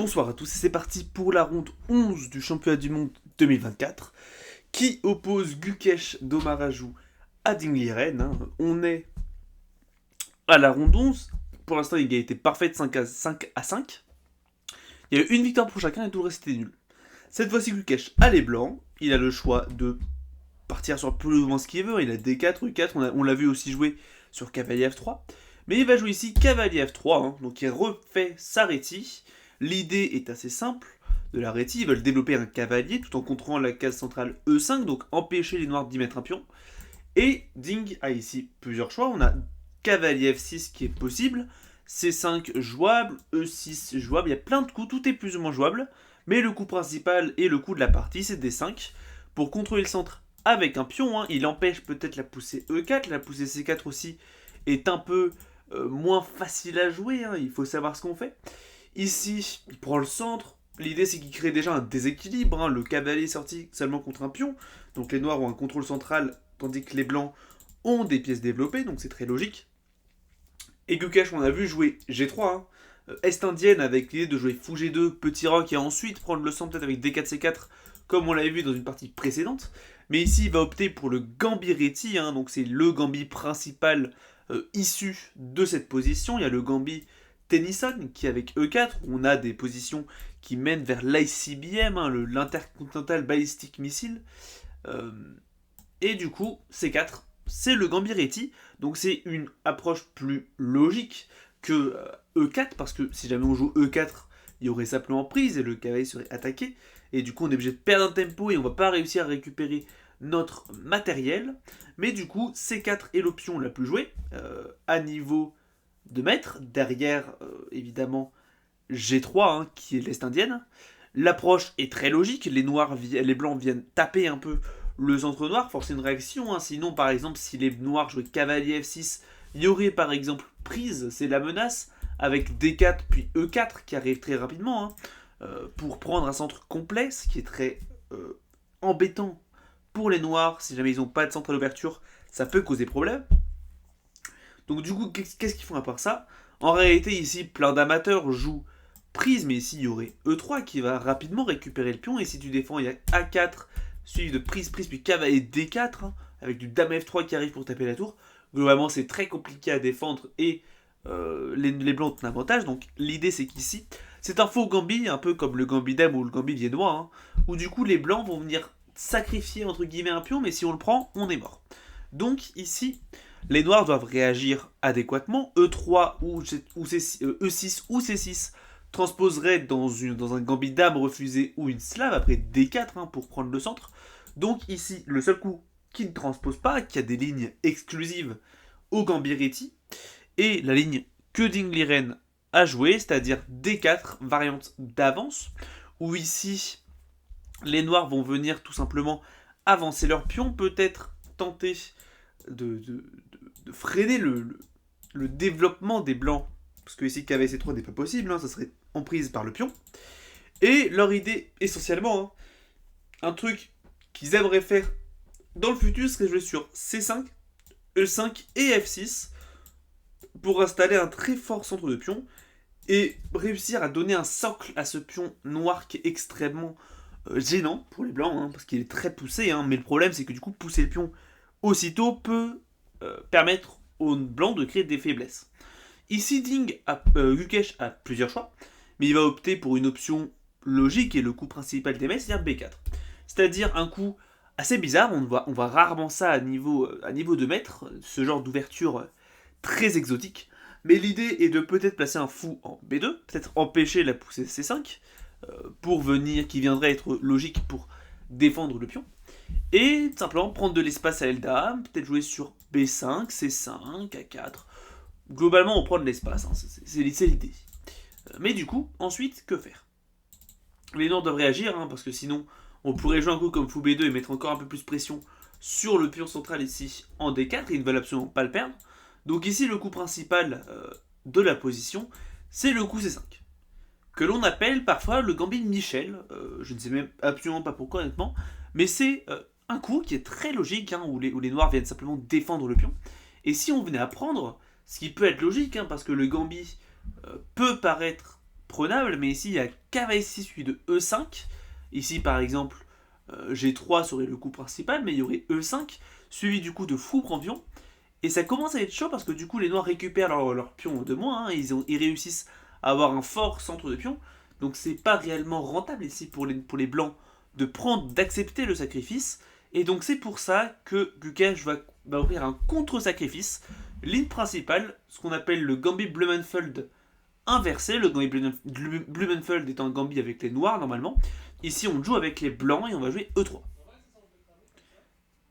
Bonsoir à tous, c'est parti pour la ronde 11 du championnat du monde 2024 qui oppose Gukesh Domarajou à Dingliren. On est à la ronde 11. Pour l'instant, il a été parfaite 5 à 5. Il y a eu une victoire pour chacun et tout le reste était nul. Cette fois-ci, Gukesh a les blancs. Il a le choix de partir sur plus ou moins ce qu'il veut. Il a D4, E4. On l'a vu aussi jouer sur cavalier F3. Mais il va jouer ici cavalier F3. Donc il refait sa rétie. L'idée est assez simple de la rétie. Ils veulent développer un cavalier tout en contrôlant la case centrale E5. Donc empêcher les noirs d'y mettre un pion. Et Ding a ici plusieurs choix. On a cavalier F6 qui est possible. C5 jouable, E6 jouable, il y a plein de coups, tout est plus ou moins jouable, mais le coup principal et le coup de la partie c'est D5, pour contrôler le centre avec un pion, il empêche peut-être la poussée E4, la poussée C4 aussi est un peu moins facile à jouer, il faut savoir ce qu'on fait. Ici, il prend le centre, l'idée c'est qu'il crée déjà un déséquilibre, le cavalier est sorti seulement contre un pion, donc les noirs ont un contrôle central, tandis que les blancs ont des pièces développées, donc c'est très logique. Et Gukesh, on a vu jouer G3, Est indienne avec l'idée de jouer fou G2, petit roc et ensuite prendre le centre peut-être avec D4 C4 comme on l'avait vu dans une partie précédente. Mais ici il va opter pour le Gambit-Réti, donc c'est le Gambit principal issu de cette position. Il y a le Gambit Tennyson qui avec E4, on a des positions qui mènent vers l'ICBM, l'Intercontinental Ballistic Missile. Et du coup, C4, c'est le Gambit-Réti, donc c'est une approche plus logique que E4, parce que si jamais on joue E4, il y aurait simplement prise et le cavalier serait attaqué, et du coup on est obligé de perdre un tempo et on va pas réussir à récupérer notre matériel, mais du coup C4 est l'option la plus jouée, à niveau de maître, derrière évidemment G3 qui est l'Est indienne. L'approche est très logique, les blancs viennent taper un peu le centre noir, forcer une réaction, sinon par exemple si les noirs jouaient cavalier F6, il y aurait par exemple prise, c'est la menace, avec D4 puis E4 qui arrive très rapidement, pour prendre un centre complet, ce qui est très embêtant pour les noirs, si jamais ils n'ont pas de centre à l'ouverture, ça peut causer problème. Donc du coup, qu'est-ce qu'ils font à part ça? En réalité ici, plein d'amateurs jouent prise, mais ici il y aurait E3 qui va rapidement récupérer le pion, et si tu défends, il y a A4, suivi de prise, puis cavalier D4, avec du dame F3 qui arrive pour taper la tour. Globalement, c'est très compliqué à défendre et les blancs ont un avantage. Donc l'idée, c'est qu'ici, c'est un faux gambit, un peu comme le gambit dame ou le gambit viennois, où du coup, les blancs vont venir sacrifier, entre guillemets, un pion, mais si on le prend, on est mort. Donc ici, les noirs doivent réagir adéquatement. E3 ou E6 ou C6 transposerait dans un gambit dame refusé ou une slave après D4 pour prendre le centre. Donc ici, le seul coup qui ne transpose pas, qui a des lignes exclusives au Gambit-Réti, et la ligne que Dingliren a jouée, c'est-à-dire D4, variante d'avance, où ici, les noirs vont venir tout simplement avancer leur pion, peut-être tenter de freiner le développement des blancs, parce que ici KVC3 n'est pas possible, ça serait en prise par le pion. Et leur idée, essentiellement, un truc qu'ils aimeraient faire dans le futur serait jouer sur C5, E5 et F6 pour installer un très fort centre de pion et réussir à donner un socle à ce pion noir qui est extrêmement gênant pour les blancs, parce qu'il est très poussé, mais le problème c'est que du coup pousser le pion aussitôt peut permettre aux blancs de créer des faiblesses. Ici Gukesh a plusieurs choix, mais il va opter pour une option logique et le coup principal des maîtres, c'est-à-dire B4. C'est-à-dire un coup assez bizarre, on voit rarement ça à niveau de maître, ce genre d'ouverture très exotique, mais l'idée est de peut-être placer un fou en B2, peut-être empêcher la poussée C5, qui viendrait être logique pour défendre le pion, et simplement prendre de l'espace à L-Dame, peut-être jouer sur B5, C5, A4. Globalement, on prend de l'espace, c'est l'idée. Mais du coup, ensuite, que faire? Les noirs doivent réagir, parce que sinon, on pourrait jouer un coup comme fou B2 et mettre encore un peu plus de pression sur le pion central ici en D4, et ils ne veulent absolument pas le perdre. Donc ici, le coup principal de la position, c'est le coup C5, que l'on appelle parfois le gambit de Michel, je ne sais même absolument pas pourquoi honnêtement, mais c'est un coup qui est très logique, où les noirs viennent simplement défendre le pion. Et si on venait à prendre, ce qui peut être logique, parce que le gambit peut paraître prenable, mais ici il y a cavalier 6 suivi de E5. Ici par exemple, G3 serait le coup principal, mais il y aurait E5, suivi du coup de fou prend pion. Et ça commence à être chaud parce que du coup les noirs récupèrent leur pion de moins, hein, ils réussissent à avoir un fort centre de pion. Donc c'est pas réellement rentable ici pour les blancs d'accepter le sacrifice. Et donc c'est pour ça que Gukesh va ouvrir un contre-sacrifice. Ligne principale, ce qu'on appelle le Gambit Blumenfeld inversé. Le Gambit Blumenfeld étant un Gambit avec les noirs normalement. Ici on joue avec les blancs et on va jouer E3.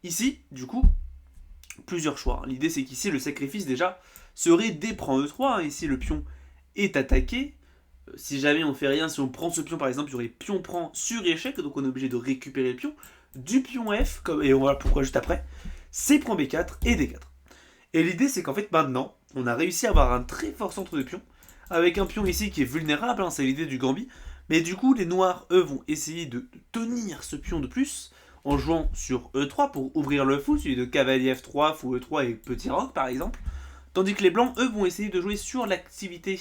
Ici, du coup, plusieurs choix. L'idée c'est qu'ici le sacrifice déjà serait dès prend E3. Ici le pion est attaqué. Si jamais on fait rien, si on prend ce pion par exemple, il y aurait pion prend sur échec, donc on est obligé de récupérer le pion. Du pion F, et on va voir pourquoi juste après, C prend B4 et D4. Et l'idée c'est qu'en fait maintenant, on a réussi à avoir un très fort centre de pion, avec un pion ici qui est vulnérable, hein, c'est l'idée du Gambit, mais du coup les noirs, eux, vont essayer de tenir ce pion de plus, en jouant sur E3 pour ouvrir le fou, celui de cavalier F3, fou E3 et petit roc par exemple, tandis que les blancs, eux, vont essayer de jouer sur l'activité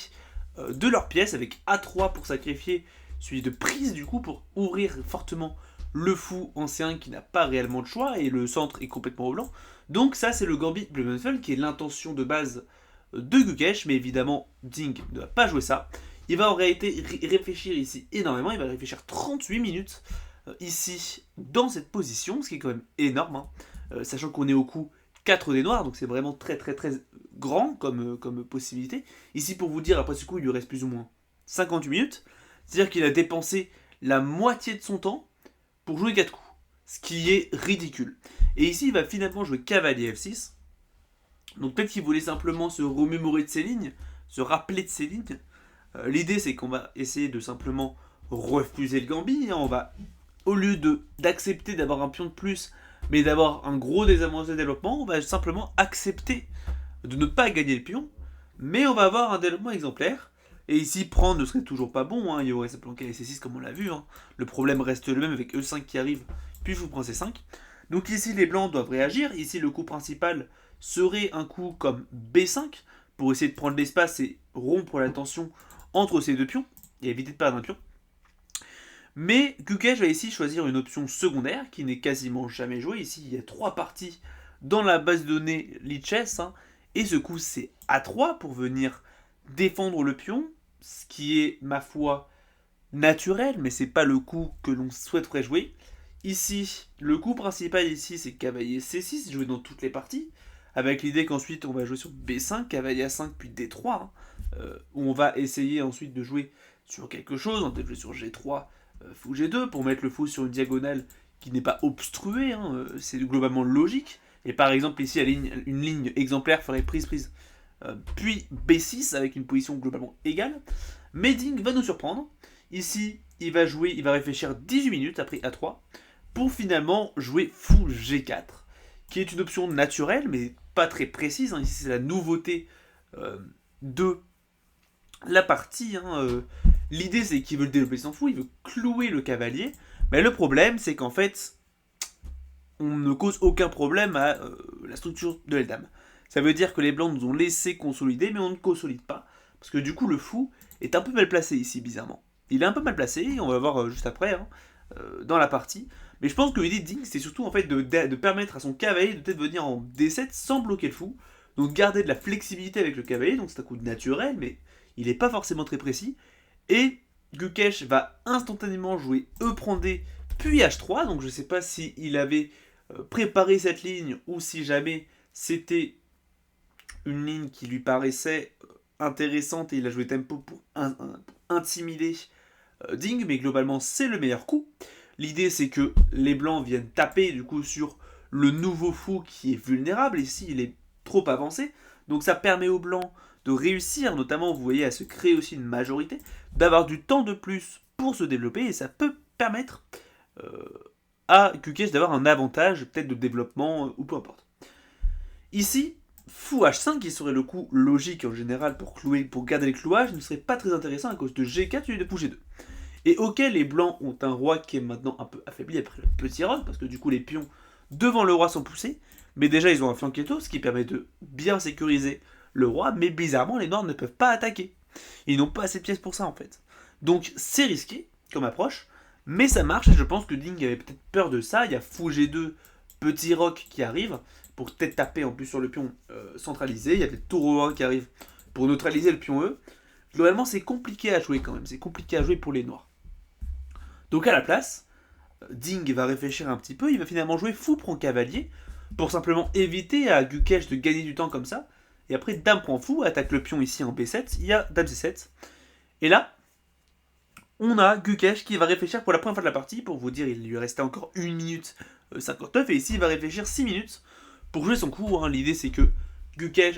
de leur pièce, avec A3 pour sacrifier celui de prise du coup, pour ouvrir fortement le fou ancien qui n'a pas réellement de choix, et le centre est complètement au blanc. Donc ça c'est le Gambit Blumenfeld qui est l'intention de base de Gukesh, mais évidemment Ding ne va pas jouer ça. Il va en réalité réfléchir ici énormément, il va réfléchir 38 minutes ici dans cette position, ce qui est quand même énorme, hein, sachant qu'on est au coup 4 des noirs, donc c'est vraiment très très très grand comme possibilité. Ici pour vous dire, après ce coup il lui reste plus ou moins 58 minutes, c'est-à-dire qu'il a dépensé la moitié de son temps pour jouer 4 coups, ce qui est ridicule. Et ici il va finalement jouer cavalier F6, donc peut-être qu'il voulait simplement se remémorer de ses lignes, se rappeler de ses lignes. L'idée c'est qu'on va essayer de simplement refuser le Gambit, hein. On va, au lieu d'accepter d'avoir un pion de plus, mais d'avoir un gros désavantage de développement, on va simplement accepter de ne pas gagner le pion, mais on va avoir un développement exemplaire. Et ici, prendre ne serait toujours pas bon, hein. Il y aurait simplement C6 comme on l'a vu, hein. Le problème reste le même avec E5 qui arrive, puis fou prend C5. Donc ici, les blancs doivent réagir. Ici, le coup principal serait un coup comme B5, pour essayer de prendre l'espace et rompre la tension entre ces deux pions, et éviter de perdre un pion. Mais Gukesh va ici choisir une option secondaire, qui n'est quasiment jamais jouée. Ici, il y a 3 parties dans la base de données Lichess, hein, et ce coup, c'est A3 pour venir défendre le pion, ce qui est, ma foi, naturel, mais c'est pas le coup que l'on souhaiterait jouer. Ici, le coup principal ici, c'est cavalier C6, joué dans toutes les parties, avec l'idée qu'ensuite on va jouer sur B5, cavalier A5, puis D3, hein, où on va essayer ensuite de jouer sur quelque chose, on va jouer sur G3, fou G2, pour mettre le fou sur une diagonale qui n'est pas obstruée, hein, c'est globalement logique. Et par exemple ici, une ligne exemplaire ferait prise, puis B6 avec une position globalement égale. Ding va nous surprendre. Ici, il va réfléchir 18 minutes après A3 pour finalement jouer fou G4, qui est une option naturelle mais pas très précise, hein. Ici, c'est la nouveauté de la partie, hein. L'idée, c'est qu'il veut le développer sans fou, il veut clouer le cavalier. Mais le problème, c'est qu'en fait, on ne cause aucun problème à la structure de l'Eldam. Ça veut dire que les blancs nous ont laissé consolider, mais on ne consolide pas. Parce que du coup, le fou est un peu mal placé ici, bizarrement. Il est un peu mal placé, on va le voir juste après, hein, dans la partie. Mais je pense que l'idée de Ding, c'est surtout en fait de permettre à son cavalier de peut-être venir en D7 sans bloquer le fou. Donc garder de la flexibilité avec le cavalier, donc c'est un coup naturel, mais il n'est pas forcément très précis. Et Gukesh va instantanément jouer E prend D, puis H3, donc je ne sais pas s'il avait préparé cette ligne, ou si jamais c'était une ligne qui lui paraissait intéressante et il a joué tempo pour intimider Ding, mais globalement c'est le meilleur coup. L'idée c'est que les blancs viennent taper du coup sur le nouveau fou qui est vulnérable, ici il est trop avancé, donc ça permet aux blancs de réussir, notamment vous voyez à se créer aussi une majorité, d'avoir du temps de plus pour se développer, et ça peut permettre à Gukesh d'avoir un avantage, peut-être de développement ou peu importe. Ici, fou H5 qui serait le coup logique en général pour garder les clouages ne serait pas très intéressant à cause de G4 et de fou G2. Et ok, les blancs ont un roi qui est maintenant un peu affaibli après le petit roc, parce que du coup les pions devant le roi sont poussés, mais déjà ils ont un flanquetto, ce qui permet de bien sécuriser le roi, mais bizarrement les noirs ne peuvent pas attaquer. Ils n'ont pas assez de pièces pour ça en fait. Donc c'est risqué comme approche, mais ça marche et je pense que Ding avait peut-être peur de ça. Il y a fou G2, petit roc qui arrive pour peut-être taper en plus sur le pion centralisé. Il y a peut-être tour 1 qui arrive pour neutraliser le pion E. Globalement, c'est compliqué à jouer quand même. C'est compliqué à jouer pour les noirs. Donc à la place, Ding va réfléchir un petit peu. Il va finalement jouer fou prend cavalier pour simplement éviter à Gukesh de gagner du temps comme ça. Et après, dame prend fou, attaque le pion ici en B7. Il y a dame C7. Et là, on a Gukesh qui va réfléchir pour la première fois de la partie. Pour vous dire, il lui restait encore 1 minute 59. Et ici, il va réfléchir 6 minutes pour jouer son coup. L'idée, c'est que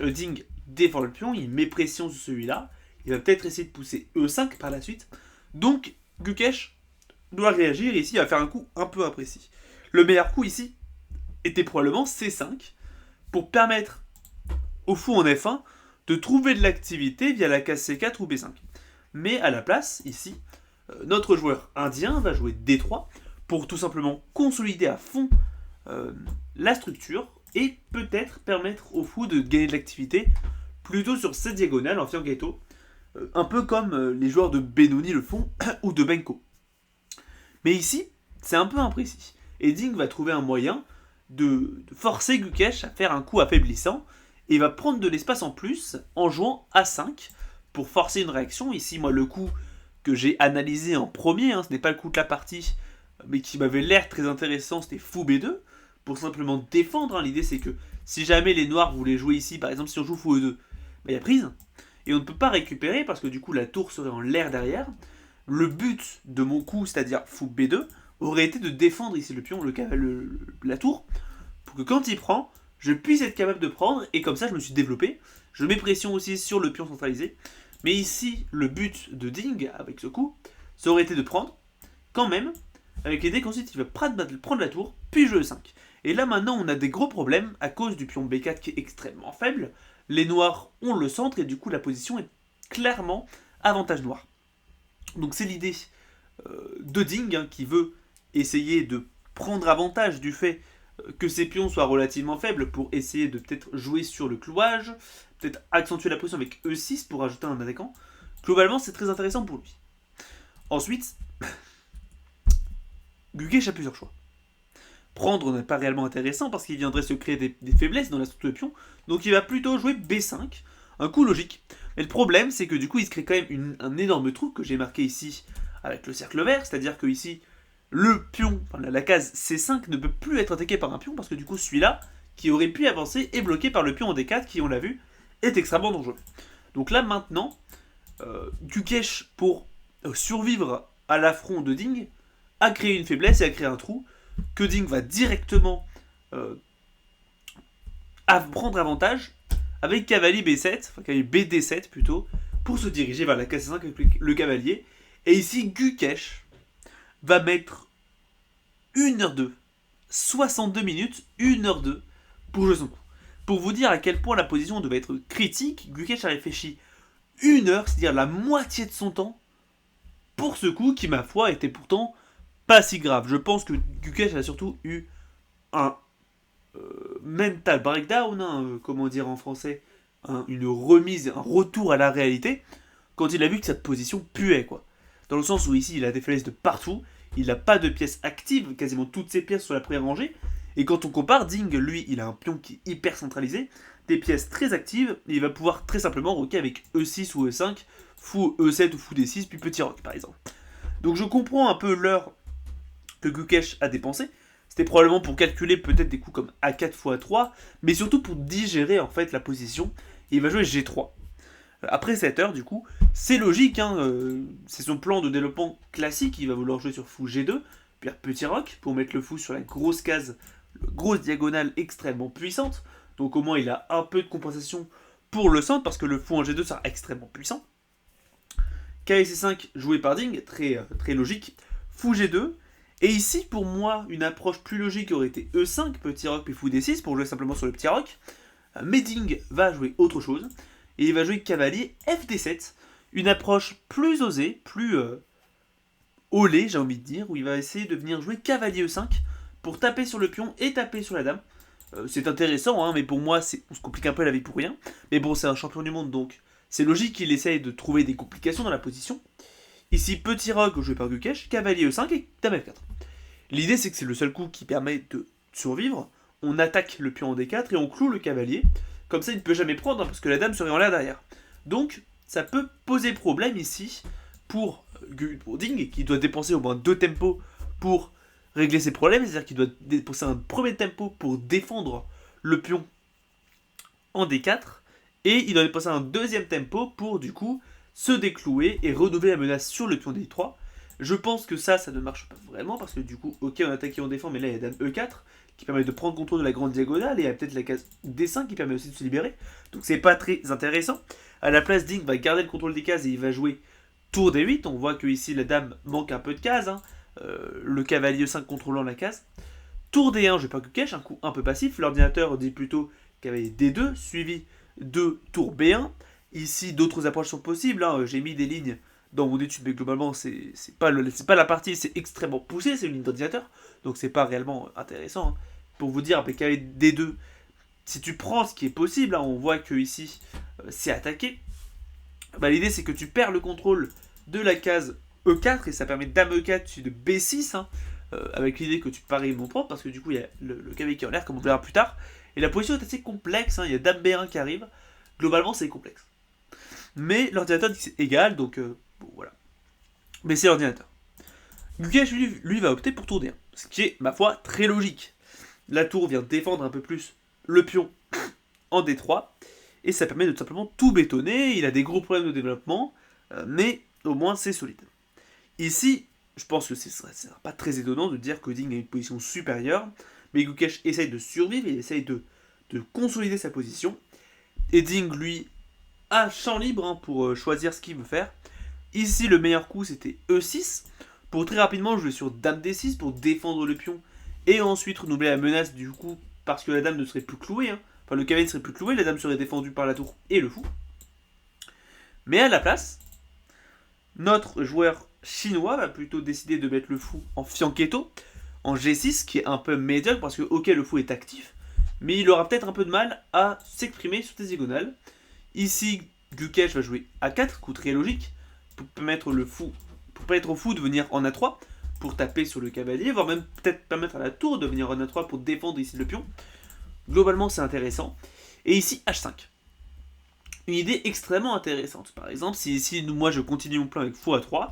Ding défend le pion. Il met pression sur celui-là. Il va peut-être essayer de pousser E5 par la suite. Donc, Gukesh doit réagir. Et ici, il va faire un coup un peu imprécis. Le meilleur coup ici était probablement C5 pour permettre au fou en F1 de trouver de l'activité via la case C4 ou B5. Mais à la place, ici, notre joueur indien va jouer D3 pour tout simplement consolider à fond la structure et peut-être permettre au fou de gagner de l'activité plutôt sur cette diagonale en fianchetto, un peu comme les joueurs de Benoni le font ou de Benko. Mais ici, c'est un peu imprécis. Et Ding va trouver un moyen de forcer Gukesh à faire un coup affaiblissant et il va prendre de l'espace en plus en jouant A5 pour forcer une réaction. Ici, moi, le coup que j'ai analysé en premier, ce n'est pas le coup de la partie, mais qui m'avait l'air très intéressant, c'était fou B2, pour simplement défendre. L'idée, c'est que si jamais les noirs voulaient jouer ici, par exemple, si on joue fou E2, il y a prise, et on ne peut pas récupérer, parce que du coup, la tour serait en l'air derrière. Le but de mon coup, c'est-à-dire fou B2, aurait été de défendre ici le pion, la tour, pour que quand il prend, je puisse être capable de prendre, et comme ça je me suis développé. Je mets pression aussi sur le pion centralisé. Mais ici, le but de Ding, avec ce coup, ça aurait été de prendre, quand même, avec l'idée qu'ensuite il va prendre la tour, puis jouer E5. Et là maintenant on a des gros problèmes, à cause du pion B4 qui est extrêmement faible. Les noirs ont le centre, et du coup la position est clairement avantage noir. Donc c'est l'idée de Ding, qui veut essayer de prendre avantage du fait que ses pions soient relativement faibles pour essayer de peut-être jouer sur le clouage, peut-être accentuer la pression avec E6 pour ajouter un attaquant. Globalement, c'est très intéressant pour lui. Ensuite, Gukesh a plusieurs choix. Prendre n'est pas réellement intéressant parce qu'il viendrait se créer des faiblesses dans la structure de pion, donc il va plutôt jouer B5, un coup logique. Mais le problème, c'est que du coup, il se crée quand même un énorme trou que j'ai marqué ici avec le cercle vert, c'est-à-dire que ici, le pion, enfin la case C5 ne peut plus être attaqué par un pion parce que du coup celui-là, qui aurait pu avancer, est bloqué par le pion en D4 qui, on l'a vu, est extrêmement dangereux. Donc là maintenant, Gukesh, pour survivre à l'affront de Ding, a créé une faiblesse et a créé un trou que Ding va directement prendre avantage avec cavalier B7, enfin cavalier BD7 plutôt, pour se diriger vers la case C5 avec le cavalier. Et ici, Gukesh va mettre 1h02, 62 minutes, 1h02 pour jouer son coup. Pour vous dire à quel point la position devait être critique, Gukesh a réfléchi 1 heure, c'est-à-dire la moitié de son temps, pour ce coup qui, ma foi, était pourtant pas si grave. Je pense que Gukesh a surtout eu un mental breakdown, comment dire en français, une remise, un retour à la réalité, quand il a vu que cette position puait, quoi. Dans le sens où ici, il a des faiblesses de partout, il n'a pas de pièces actives, quasiment toutes ses pièces sur la première rangée, et quand on compare, Ding, lui, il a un pion qui est hyper centralisé, des pièces très actives, et il va pouvoir très simplement roquer avec E6 ou E5, fou E7 ou fou D6, puis petit rock, par exemple. Donc je comprends un peu l'heure que Gukesh a dépensé. C'était probablement pour calculer peut-être des coups comme A4 x A3, mais surtout pour digérer en fait la position, et il va jouer G3. Après cette heure, du coup, c'est logique, c'est son plan de développement classique, il va vouloir jouer sur fou G2, puis petit roc, pour mettre le fou sur la grosse case, grosse diagonale extrêmement puissante, donc au moins il a un peu de compensation pour le centre, parce que le fou en G2 sera extrêmement puissant. KC5 joué par Ding, très logique, fou G2, et ici pour moi, une approche plus logique aurait été E5, petit roc, puis fou D6, pour jouer simplement sur le petit roc, mais Ding va jouer autre chose, et il va jouer cavalier FD7, une approche plus osée, plus olée, j'ai envie de dire, où il va essayer de venir jouer cavalier E5 pour taper sur le pion et taper sur la dame. C'est intéressant, mais pour moi, on se complique un peu la vie pour rien. Mais bon, c'est un champion du monde, donc c'est logique qu'il essaye de trouver des complications dans la position. Ici, petit roc joué par Gukesh, cavalier E5 et dame F4. L'idée, c'est que c'est le seul coup qui permet de survivre. On attaque le pion en D4 et on cloue le cavalier. Comme ça, il ne peut jamais prendre, parce que la dame serait en l'air derrière. Donc, ça peut poser problème ici pour Ding, qui doit dépenser au moins 2 tempos pour régler ses problèmes. C'est-à-dire qu'il doit dépenser un premier tempo pour défendre le pion en D4. Et il doit dépenser un deuxième tempo pour, du coup, se déclouer et renouveler la menace sur le pion D3. Je pense que ça ne marche pas vraiment, parce que du coup, ok, on attaque et on défend, mais là, il y a dame E4, qui permet de prendre contrôle de la grande diagonale, et il y a peut-être la case D5 qui permet aussi de se libérer. Donc c'est pas très intéressant. À la place, Ding va garder le contrôle des cases et il va jouer tour D8. On voit que ici la dame manque un peu de cases, hein. Le cavalier E5 contrôlant la case. Tour D1, je vais pas que cache, un coup un peu passif. L'ordinateur dit plutôt cavalier D2, suivi de tour B1. Ici, d'autres approches sont possibles, hein. J'ai mis des lignes dans mon étude, mais globalement, c'est pas la partie, c'est extrêmement poussé, c'est une ligne d'ordinateur, donc c'est pas réellement intéressant. Hein. Pour vous dire, avec D2, si tu prends ce qui est possible, hein, on voit que ici, c'est attaqué. Bah, l'idée, c'est que tu perds le contrôle de la case E4, et ça permet dame E4 suivi de B6, hein, avec l'idée que tu paries mon propre, parce que du coup, il y a le cavalier qui est en l'air, comme on verra plus tard. Et la position est assez complexe, hein, il y a dame B1 qui arrive. Globalement, c'est complexe. Mais l'ordinateur dit que c'est égal, donc bon, voilà. Mais c'est l'ordinateur. Gukesh, lui, va opter pour tour D1. Ce qui est, ma foi, très logique. La tour vient défendre un peu plus le pion en D3. Et ça permet de tout simplement tout bétonner. Il a des gros problèmes de développement. Mais au moins, c'est solide. Ici, je pense que c'est pas très étonnant de dire que Ding a une position supérieure. Mais Gukesh essaye de survivre. Il essaye de consolider sa position. Et Ding, lui, a champ libre, hein, pour choisir ce qu'il veut faire. Ici, le meilleur coup, c'était E6. Pour très rapidement jouer sur dame D6 pour défendre le pion. Et ensuite renouveler la menace, du coup, parce que la dame ne serait plus clouée. Hein. Enfin, le cavalier ne serait plus cloué, la dame serait défendue par la tour et le fou. Mais à la place, notre joueur chinois va plutôt décider de mettre le fou en fianchetto, en G6, qui est un peu médiocre, parce que, ok, le fou est actif, mais il aura peut-être un peu de mal à s'exprimer sur tes diagonales. Ici, Gukesh va jouer A4, coup très logique, pour permettre au fou de venir en A3, pour taper sur le cavalier, voire même peut-être permettre à la tour de venir en A3 pour défendre ici le pion. Globalement, c'est intéressant. Et ici, H5. Une idée extrêmement intéressante. Par exemple, si ici, moi, je continue mon plan avec fou A3,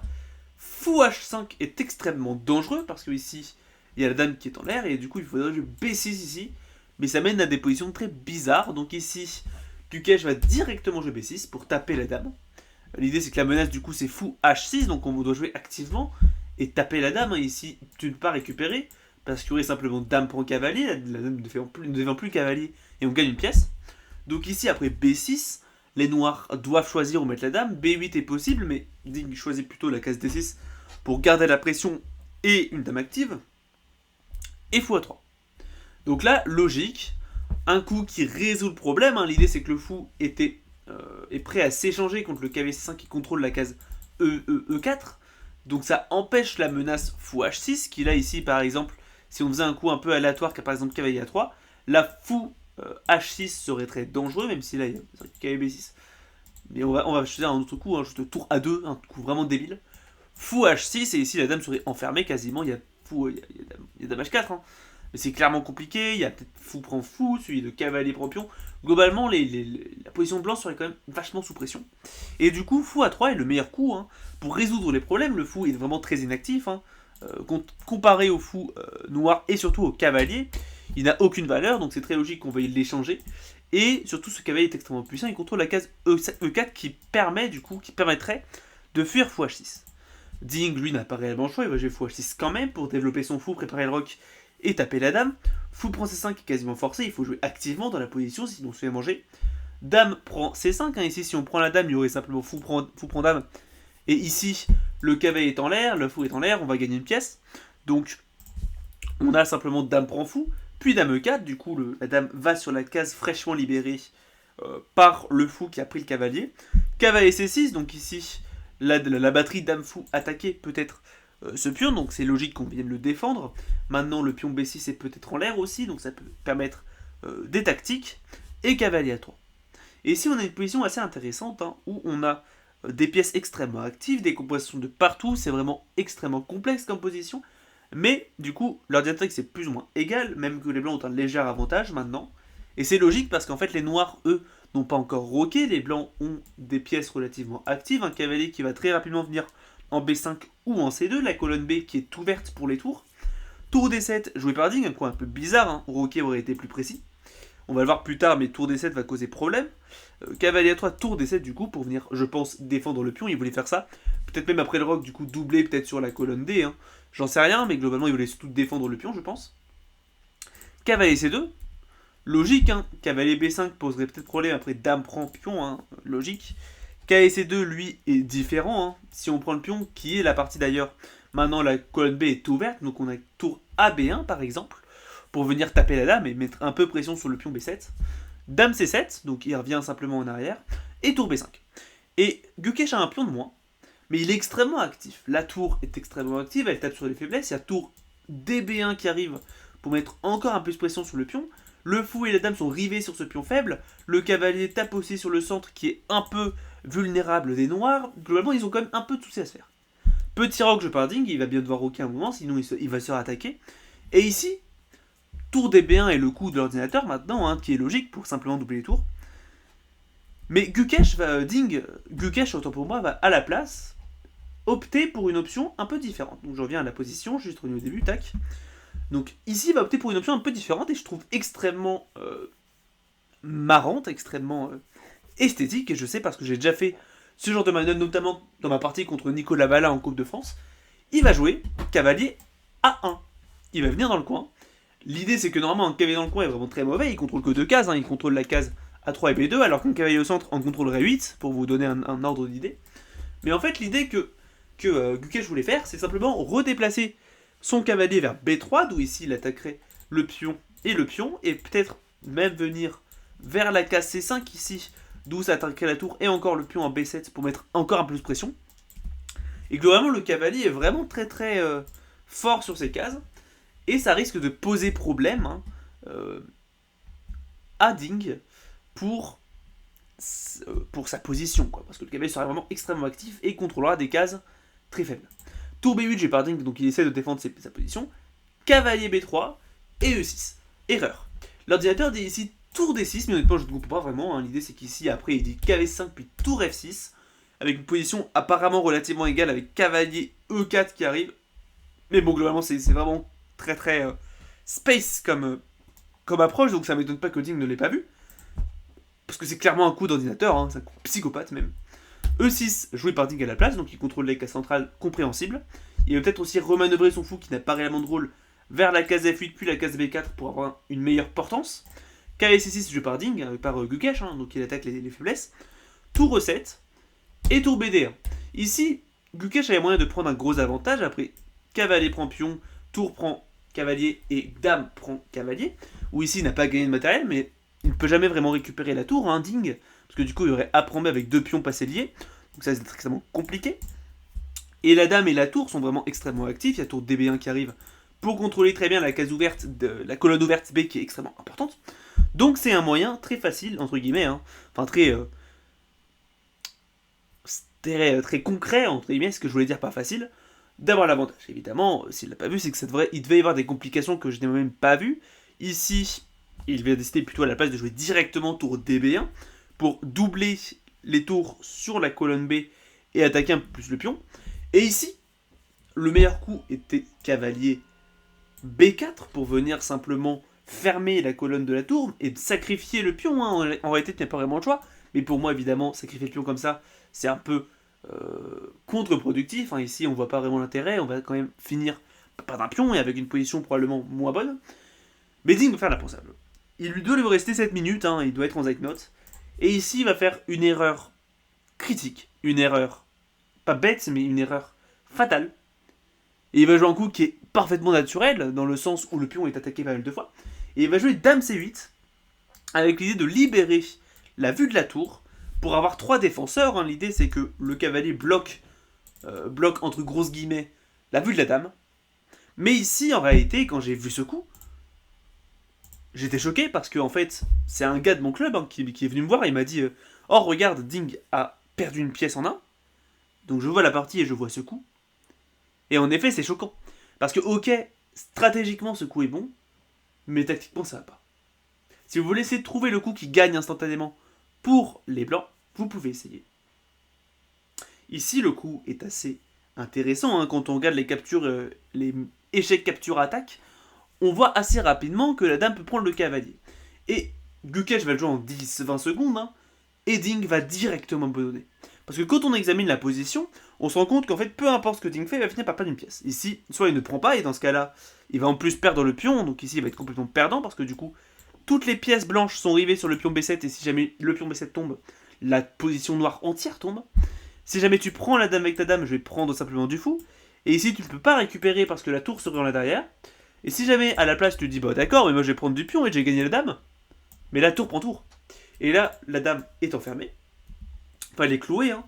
fou H5 est extrêmement dangereux, parce que ici, il y a la dame qui est en l'air, et du coup, il faudrait jouer B6 ici. Mais ça mène à des positions très bizarres. Donc ici, Gukesh va directement jouer B6 pour taper la dame. L'idée, c'est que la menace, du coup, c'est fou H6, donc on doit jouer activement et taper la dame. Ici, tu ne peux pas récupérer, parce qu'il y aurait simplement dame prend cavalier, la dame ne défend plus le cavalier, et on gagne une pièce. Donc ici, après B6, les noirs doivent choisir où mettre la dame. B8 est possible, mais Ding choisit plutôt la case D6 pour garder la pression et une dame active. Et fou A3. Donc là, logique, un coup qui résout le problème. Hein. L'idée, c'est que le fou est prêt à s'échanger contre le cavalier C5 qui contrôle la case E4. Donc ça empêche la menace fou H6, qui là, ici, par exemple, si on faisait un coup un peu aléatoire, par exemple cavalier A3, la fou H6 serait très dangereux, même si là, il y a cavalier B6. Mais on va choisir un autre coup, hein, juste tour A2, un coup vraiment débile. Fou H6, et ici, la dame serait enfermée quasiment. Il y a dame H4, hein. Mais c'est clairement compliqué, il y a peut-être fou prend fou, celui de cavalier prend pion. Globalement, la position blanche serait quand même vachement sous pression. Et du coup, fou A3 est le meilleur coup, hein. Pour résoudre les problèmes. Le fou est vraiment très inactif, hein. Comparé au fou noir et surtout au cavalier, il n'a aucune valeur, donc c'est très logique qu'on veuille l'échanger. Et surtout, ce cavalier est extrêmement puissant, il contrôle la case E4 qui permettrait de fuir fou H6. Ding, lui, n'a pas réellement le choix, il va jouer fou H6 quand même pour développer son fou, préparer le roc et taper la dame. Fou prend C5 qui est quasiment forcé, il faut jouer activement dans la position sinon on se fait manger. Dame prend C5, hein. Ici si on prend la dame il y aurait simplement fou prend dame. Et ici le cavalier est en l'air, le fou est en l'air, on va gagner une pièce. Donc on a simplement dame prend fou, puis dame E4, du coup la dame va sur la case fraîchement libérée par le fou qui a pris le cavalier. Cavalier C6, donc ici la batterie dame fou attaquée peut-être ce pion, donc c'est logique qu'on vienne le défendre. Maintenant le pion B6 est peut-être en l'air aussi, donc ça peut permettre des tactiques. Et cavalier A3. Et ici on a une position assez intéressante, hein, où on a des pièces extrêmement actives, des compositions de partout, c'est vraiment extrêmement complexe comme position. Mais du coup, leur dialectique c'est plus ou moins égal, même que les blancs ont un léger avantage maintenant. Et c'est logique parce qu'en fait les noirs, eux, n'ont pas encore roqué, les blancs ont des pièces relativement actives, un cavalier qui va très rapidement venir en B5 ou en C2, la colonne B qui est ouverte pour les tours. Tour D7 joué par Ding, un coin un peu bizarre, hein. Roquet aurait été plus précis. On va le voir plus tard, mais tour D7 va causer problème. Cavalier A3, tour D7 du coup, pour venir, je pense, défendre le pion, il voulait faire ça. Peut-être même après le roc, du coup, doubler peut-être sur la colonne D, hein. J'en sais rien, mais globalement, il voulait surtout défendre le pion, je pense. Cavalier C2, logique, hein. Cavalier B5 poserait peut-être problème après dame prend pion, hein. Logique. Cavalier C2, lui, est différent, hein. Si on prend le pion, qui est la partie d'ailleurs, maintenant la colonne B est ouverte, donc on a tour AB1 par exemple, pour venir taper la dame et mettre un peu pression sur le pion B7. Dame C7, donc il revient simplement en arrière, et tour B5. Et Gukesh a un pion de moins, mais il est extrêmement actif. La tour est extrêmement active, elle tape sur les faiblesses. Il y a tour DB1 qui arrive pour mettre encore un peu de pression sur le pion. Le fou et la dame sont rivés sur ce pion faible. Le cavalier tape aussi sur le centre qui est un peu vulnérable des noirs. Globalement, ils ont quand même un peu de soucis à se faire. Petit rock, je pars Ding, il va bien devoir rocker un moment, sinon il va se rattaquer. Et ici, tour DB1 est le coup de l'ordinateur maintenant, hein, qui est logique pour simplement doubler les tours. Mais Gukesh va, Gukesh, autant pour moi, va à la place opter pour une option un peu différente. Donc je reviens à la position, juste au début, tac. Donc ici, il va opter pour une option un peu différente et je trouve extrêmement marrante, extrêmement esthétique. Et je sais parce que j'ai déjà fait ce genre de manœuvre, notamment dans ma partie contre Nicolas Bala en Coupe de France. Il va jouer cavalier A1. Il va venir dans le coin. L'idée, c'est que normalement, un cavalier dans le coin est vraiment très mauvais. Il contrôle que deux cases. Hein. Il contrôle la case A3 et B2, alors qu'un cavalier au centre en contrôlerait 8, pour vous donner un ordre d'idée. Mais en fait, l'idée que Gukesh voulait faire, c'est simplement redéplacer son cavalier vers B3, d'où ici il attaquerait le pion, et peut-être même venir vers la case C5 ici, d'où ça attaquerait la tour, et encore le pion en B7 pour mettre encore un peu plus de pression. Et globalement, le cavalier est vraiment très très fort sur ces cases, et ça risque de poser problème, hein, à Ding pour sa position, quoi, parce que le cavalier sera vraiment extrêmement actif et contrôlera des cases très faibles. Tour B8, j'ai par Ding, donc il essaie de défendre sa position. Cavalier B3 et E6. Erreur. L'ordinateur dit ici tour D6, mais honnêtement je ne comprends pas vraiment, hein. L'idée c'est qu'ici après il dit cavalier 5 puis tour F6, avec une position apparemment relativement égale avec cavalier E4 qui arrive. Mais bon, globalement c'est vraiment très très space comme approche, donc ça m'étonne pas que Ding ne l'ait pas vu. Parce que c'est clairement un coup d'ordinateur, hein, c'est un coup psychopathe même. E6 joué par Ding à la place, donc il contrôle la case centrale compréhensible. Il va peut-être aussi remanœuvrer son fou qui n'a pas réellement de rôle vers la case F8 puis la case B4 pour avoir une meilleure portance. Cavalier C6 joué par Ding, par Gukesh, hein, donc il attaque les faiblesses. Tour E7 et tour BD1. Ici, Gukesh avait moyen de prendre un gros avantage. Après, cavalier prend pion, tour prend cavalier et dame prend cavalier. Où ici il n'a pas gagné de matériel, mais il ne peut jamais vraiment récupérer la tour, hein, Ding. Parce que du coup, il y aurait A prend B avec deux pions passés liés. Donc ça, c'est extrêmement compliqué. Et la dame et la tour sont vraiment extrêmement actifs. Il y a tour DB1 qui arrive pour contrôler très bien la case ouverte, la colonne ouverte B qui est extrêmement importante. Donc c'est un moyen très facile, entre guillemets, hein, enfin très concret, entre guillemets, ce que je voulais dire pas facile, d'avoir l'avantage. Évidemment, s'il l'a pas vu, c'est que il devait y avoir des complications que je n'ai même pas vues. Ici, il va décider plutôt à la place de jouer directement tour DB1 pour doubler les tours sur la colonne B et attaquer un peu plus le pion. Et ici, le meilleur coup était cavalier B4 pour venir simplement fermer la colonne de la tour et sacrifier le pion. Hein. En réalité, tu n'as pas vraiment le choix. Mais pour moi, évidemment, sacrifier le pion comme ça, c'est un peu contre-productif. Hein. Ici, on voit pas vraiment l'intérêt. On va quand même finir par un pion et avec une position probablement moins bonne. Mais Ding va faire l'impensable. Il lui doit lui rester 7 minutes. Hein. Il doit être en zeitnote. Et ici, il va faire une erreur critique. Une erreur, pas bête, mais une erreur fatale. Et il va jouer un coup qui est parfaitement naturel, dans le sens où le pion est attaqué pas mal de fois. Et il va jouer dame C8, avec l'idée de libérer la vue de la tour, pour avoir 3 défenseurs. Hein. L'idée c'est que le cavalier bloque entre grosses guillemets la vue de la dame. Mais ici, en réalité, quand j'ai vu ce coup, j'étais choqué parce que en fait, c'est un gars de mon club, hein, qui est venu me voir et il m'a dit oh regarde, Ding a perdu une pièce en 1. Donc je vois la partie et je vois ce coup. Et en effet, c'est choquant. Parce que, ok, stratégiquement, ce coup est bon, mais tactiquement, ça va pas. Si vous voulez essayer de trouver le coup qui gagne instantanément pour les blancs, vous pouvez essayer. Ici, le coup est assez intéressant, hein, quand on regarde les captures, les échecs capture-attaque, on voit assez rapidement que la dame peut prendre le cavalier. Et Gukesh va le jouer en 10-20 secondes, hein, et Ding va directement bedonner. Parce que quand on examine la position, on se rend compte qu'en fait, peu importe ce que Ding fait, il va finir par perdre une pièce. Ici, soit il ne prend pas, et dans ce cas-là, il va en plus perdre le pion, donc ici il va être complètement perdant, parce que du coup, toutes les pièces blanches sont rivées sur le pion B7, et si jamais le pion B7 tombe, la position noire entière tombe. Si jamais tu prends la dame avec ta dame, je vais prendre simplement du fou. Et ici, tu ne peux pas récupérer parce que la tour serait là derrière. Et si jamais à la place tu te dis, bah d'accord, mais moi je vais prendre du pion et j'ai gagné la dame, mais la tour prend tour. Et là, la dame est enfermée. Enfin, elle est clouée, hein.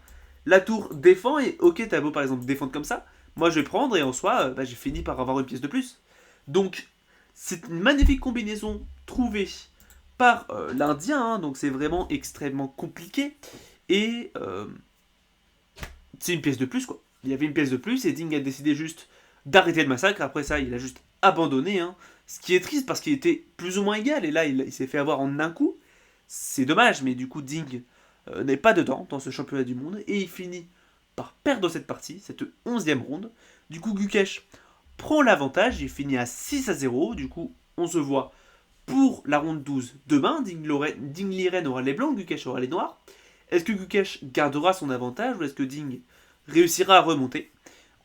La tour défend et ok, t'as beau par exemple défendre comme ça. Moi je vais prendre et en soi, bah, j'ai fini par avoir une pièce de plus. Donc, c'est une magnifique combinaison trouvée par l'Indien, hein, donc c'est vraiment extrêmement compliqué. Et c'est une pièce de plus, quoi. Il y avait une pièce de plus et Ding a décidé juste d'arrêter le massacre. Après ça, il a juste abandonné, hein. Ce qui est triste parce qu'il était plus ou moins égal. Et là, il s'est fait avoir en un coup. C'est dommage, mais du coup, Ding n'est pas dedans dans ce championnat du monde. Et il finit par perdre cette partie, cette 11e ronde. Du coup, Gukesh prend l'avantage. Il finit à 6-0. Du coup, on se voit pour la ronde 12 demain. Ding Liren aura les blancs, Gukesh aura les noirs. Est-ce que Gukesh gardera son avantage ou est-ce que Ding réussira à remonter?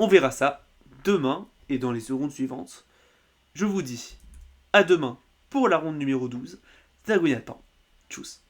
On verra ça demain et dans les secondes suivantes. Je vous dis à demain pour la ronde numéro 12. C'était Aguinatan. Tchuss.